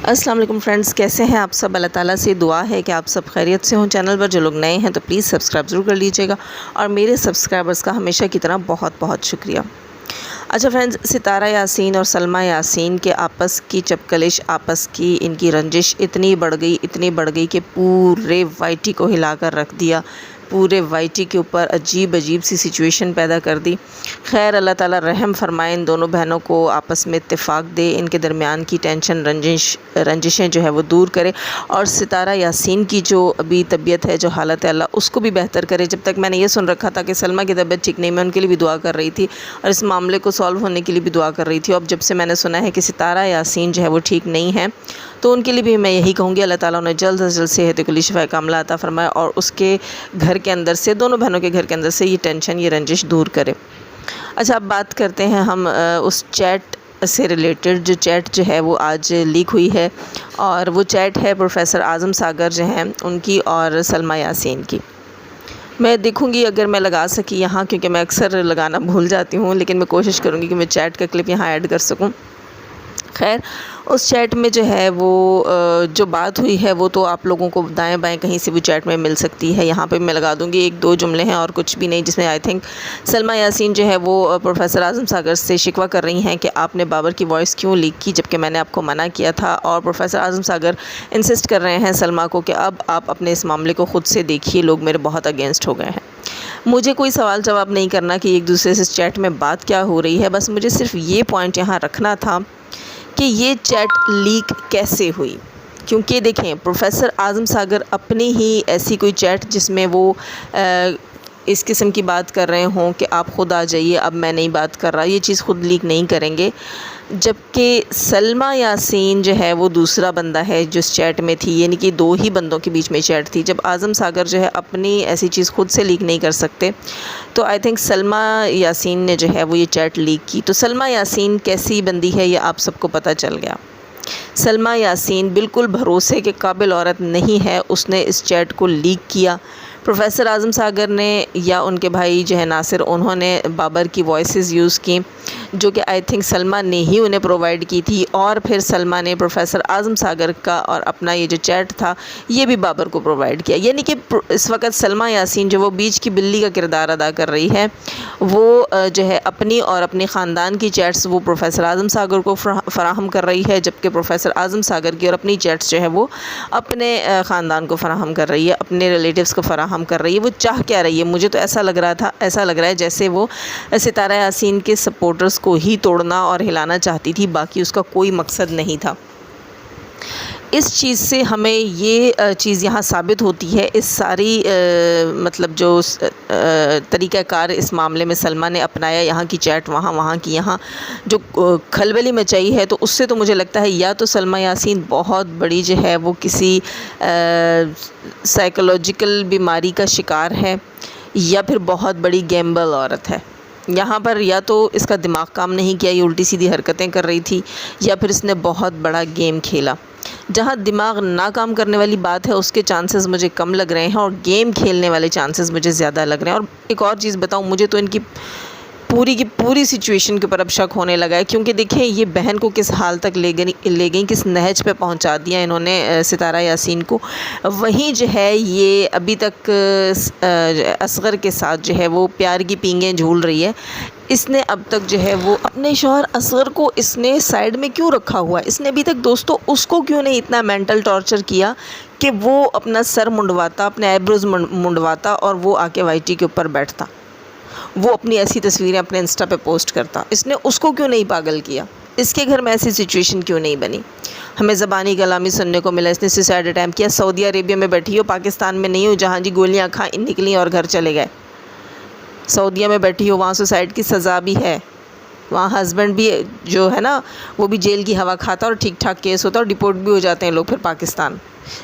अस्सलाम वालेकुम फ्रेंड्स, कैसे हैं आप सब। अल्लाह ताला से दुआ है कि आप सब खैरियत से हों। चैनल पर जो लोग नए हैं तो प्लीज़ सब्सक्राइब ज़रूर कर लीजिएगा और मेरे सब्सक्राइबर्स का हमेशा की तरह बहुत बहुत शुक्रिया। अच्छा फ्रेंड्स, सितारा यासीन और सलमा यासीन के आपस की चपकलिश, आपस की इनकी रंजिश इतनी बढ़ गई कि पूरे वाईटी को हिला कर रख दिया। पूरे वाईटी के ऊपर अजीब सी सिचुएशन पैदा कर दी। खैर अल्लाह ताला रहम फरमाए, इन दोनों बहनों को आपस में इत्तेफाक दे, इनके दरमियान की टेंशन रंजिशें जो है वो दूर करे और सितारा यासीन की जो अभी तबीयत है, जो हालत है, अल्लाह उसको भी बेहतर करे। जब तक मैंने ये सुन रखा था कि सलमा की तबीयत ठीक नहीं, मैं उनके लिए भी दुआ कर रही थी और इस मामले को सॉल्व होने के लिए भी दुआ कर रही थी। अब जब से मैंने सुना है कि सितारा यासीन जो है वो ठीक नहीं है, तो उनके लिए भी मैं यही कहूँगी अल्लाह ताला उन्हें जल्द से जल्द सेहत कुल्ली शिफा कामला अता फ़रमाए और उसके घर के अंदर से, दोनों बहनों के घर के अंदर से ये टेंशन, ये रंजिश दूर करे। अच्छा, अब बात करते हैं हम उस चैट से रिलेटेड। जो चैट जो है वो आज लीक हुई है और वो चैट है प्रोफेसर आज़म सागर जो हैं उनकी और सलमा यासीन की। मैं देखूंगी अगर मैं लगा सकी यहाँ, क्योंकि मैं अक्सर लगाना भूल जाती हूँ, लेकिन मैं कोशिश करूँगी कि मैं चैट का क्लिप यहाँ ऐड कर सकूँ। खैर, उस चैट में जो है वो जो बात हुई है वो तो आप लोगों को दाएं बाएं कहीं से भी चैट में मिल सकती है। यहाँ पे मैं लगा दूँगी 1-2 जुमले हैं और कुछ भी नहीं, जिसमें आई थिंक सलमा यासीन जो है वो प्रोफेसर आज़म सागर से शिकवा कर रही हैं कि आपने बाबर की वॉइस क्यों लीक की जबकि मैंने आपको मना किया था। और प्रोफेसर आज़म सागर इंसिस्ट कर रहे हैं सलमा को कि अब आप अपने इस मामले को ख़ुद से देखिए, लोग मेरे बहुत अगेंस्ट हो गए हैं। मुझे कोई सवाल जवाब नहीं करना कि एक दूसरे से चैट में बात क्या हो रही है, बस मुझे सिर्फ ये पॉइंट यहाँ रखना था कि ये चैट लीक कैसे हुई। क्योंकि देखें, प्रोफेसर आज़म सागर अपनी ही ऐसी कोई चैट जिसमें वो इस किस्म की बात कर रहे हों कि आप ख़ुद आ जाइए, अब मैं नहीं बात कर रहा, ये चीज़ ख़ुद लीक नहीं करेंगे। जबकि सलमा यासीन जो है वो दूसरा बंदा है जो इस चैट में थी, यानी कि 2 ही बंदों के बीच में चैट थी। जब आज़म सागर जो है अपनी ऐसी चीज़ ख़ुद से लीक नहीं कर सकते, तो आई थिंक सलमा यासीन ने जो है वो ये चैट लीक की। तो सलमा यासीन कैसी बंदी है ये आप सबको पता चल गया। सलमा यासीन बिल्कुल भरोसे के काबिल औरत नहीं है, उसने इस चैट को लीक किया। प्रोफेसर आज़म सागर ने या उनके भाई जो है नासिर, उन्होंने बाबर की वॉइसेस यूज़ की जो कि आई थिंक सलमा ने ही उन्हें प्रोवाइड की थी और फिर सलमा ने प्रोफेसर आज़म सागर का और अपना ये जो चैट था ये भी बाबर को प्रोवाइड किया। यानी कि इस वक्त सलमा यासीन जो वो बीच की बिल्ली का किरदार अदा कर रही है, वो जो है अपनी और अपने ख़ानदान की चैट्स वो प्रोफेसर आज़म सागर को फ़राहम कर रही है, जबकि प्रोफेसर आज़म सागर की और अपनी चैट्स जो है वो अपने ख़ानदान को फ़राहम कर रही है, अपने रिलेटिव्स को फ़राहम कर रही है। वो चाह क्या रही है? मुझे तो ऐसा लग रहा है जैसे वो सितारा यासीन के सपोर्टर्स को ही तोड़ना और हिलाना चाहती थी, बाकी उसका कोई मकसद नहीं था। इस चीज़ से हमें ये चीज़ यहाँ साबित होती है, इस सारी मतलब जो तरीक़ाकार इस मामले में सलमा ने अपनाया, यहाँ की चैट वहाँ की यहाँ, जो खलबली मचाई है, तो उससे तो मुझे लगता है या तो सलमा यासीन बहुत बड़ी जो है वो किसी साइकोलॉजिकल बीमारी का शिकार है या फिर बहुत बड़ी गैम्बल औरत है। यहाँ पर या तो इसका दिमाग काम नहीं किया, ये उल्टी सीधी हरकतें कर रही थी, या फिर इसने बहुत बड़ा गेम खेला। जहाँ दिमाग ना काम करने वाली बात है उसके चांसेस मुझे कम लग रहे हैं और गेम खेलने वाले चांसेस मुझे ज़्यादा लग रहे हैं। और एक और चीज़ बताऊँ, मुझे तो इनकी पूरी की पूरी सिचुएशन के ऊपर अब शक होने लगा है, क्योंकि देखिए ये बहन को किस हाल तक ले गई, किस नहज पे पहुंचा दिया इन्होंने सितारा यासीन को। वहीं जो है ये अभी तक असगर के साथ जो है वो प्यार की पींगें झूल रही है। इसने अब तक जो है वो अपने शौहर असगर को इसने साइड में क्यों रखा हुआ है? इसने अभी तक दोस्तों उसको क्यों नहीं इतना मेंटल टॉर्चर किया कि वो अपना सर मुंडवाता, अपने आईब्रोज़ मुंडवाता और वो आके वाईटी के ऊपर बैठता, वो अपनी ऐसी तस्वीरें अपने इंस्टा पे पोस्ट करता? इसने उसको क्यों नहीं पागल किया? इसके घर में ऐसी सिचुएशन क्यों नहीं बनी? हमें ज़बानी कलामी सुनने को मिला इसने सुसाइड अटैम्प्ट किया। सऊदी अरेबिया में बैठी हो, पाकिस्तान में नहीं हो, जहाँ जी गोलियाँ खा निकली और घर चले गए। सऊदीया में बैठी हो, वहाँ सुसाइड की सज़ा भी है, वहाँ हस्बैंड भी जो है ना वो भी जेल की हवा खाता और ठीक ठाक केस होता है और डिपोर्ट भी हो जाते हैं लोग फिर पाकिस्तान।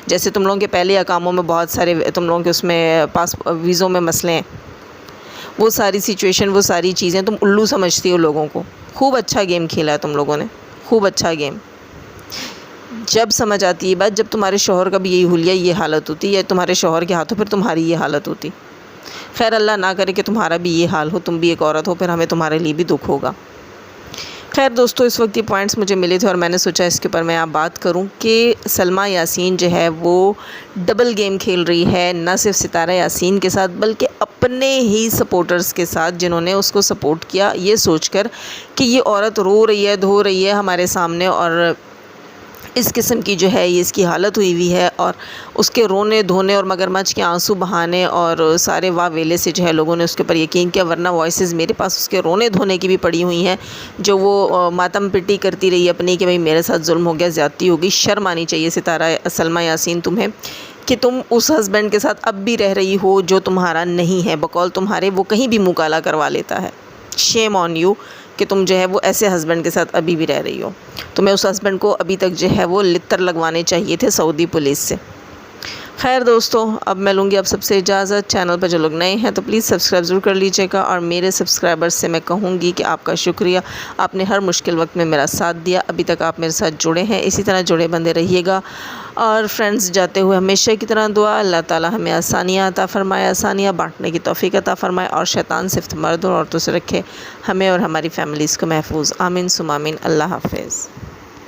जैसे तुम लोगों के पहले अकामों में बहुत सारे तुम लोगों के उसमें पास वीज़ों में मसले हैं, वो सारी सिचुएशन, वो सारी चीज़ें तुम उल्लू समझती हो लोगों को। खूब अच्छा गेम खेला है तुम लोगों ने, खूब अच्छा गेम। जब समझ आती है बात, जब तुम्हारे शौहर का भी यही हुलिया, ये हालत होती, या तुम्हारे शौहर के हाथों फिर तुम्हारी ये हालत होती। खैर अल्लाह ना करे कि तुम्हारा भी ये हाल हो, तुम भी एक औरत हो, फिर हमें तुम्हारे लिए भी दुख होगा। खैर दोस्तों, इस वक्त ये पॉइंट्स मुझे मिले थे और मैंने सोचा इसके ऊपर मैं आप बात करूं कि सलमा यासीन जो है वो डबल गेम खेल रही है, न सिर्फ सितारा यासीन के साथ बल्कि अपने ही सपोर्टर्स के साथ जिन्होंने उसको सपोर्ट किया, ये सोचकर कि ये औरत रो रही है, धो रही है हमारे सामने और इस किस्म की जो है ये इसकी हालत हुई है और उसके रोने धोने और मगरमच्छ के आंसू बहाने और सारे वाह वेले से जो है लोगों ने उसके ऊपर यकीन किया, वरना वॉइसेस मेरे पास उसके रोने धोने की भी पड़ी हुई हैं, जो वो मातम पिटी करती रही अपनी कि भाई मेरे साथ जुल्म हो गया, ज़्यादती हो गई। शर्म आनी चाहिए सितारा सलमा यासीन तुम्हें कि तुम उस हस्बैंड के साथ अब भी रह रही हो जो तुम्हारा नहीं है, बकौल तुम्हारे वो कहीं भी मुँह काला करवा लेता है। शेम ऑन यू कि तुम जो है वो ऐसे हस्बैंड के साथ अभी भी रह रही हो। तुम्हें उस हस्बैंड को अभी तक जो है वो लित्तर लगवाने चाहिए थे सऊदी पुलिस से। खैर दोस्तों, अब मैं लूँगी आप सबसे इजाज़त। चैनल पर जो लोग नए हैं तो प्लीज़ सब्सक्राइब ज़रूर कर लीजिएगा और मेरे सब्सक्राइबर्स से मैं कहूँगी कि आपका शुक्रिया, आपने हर मुश्किल वक्त में मेरा साथ दिया, अभी तक आप मेरे साथ जुड़े हैं, इसी तरह जुड़े बंदे रहिएगा। और फ्रेंड्स, जाते हुए हमेशा की तरह दुआ, अल्लाह ताला हमें आसानियाँ अता फ़रमाए, आसानियाँ बाँटने की तौफ़ीक अता फ़रमाए और शैतान सिर्फ मर्द और औरतों से रखे, हमें और हमारी फ़ैमिलीज़ को महफूज। आमीन सुम आमीन। अल्लाह हाफ़िज़।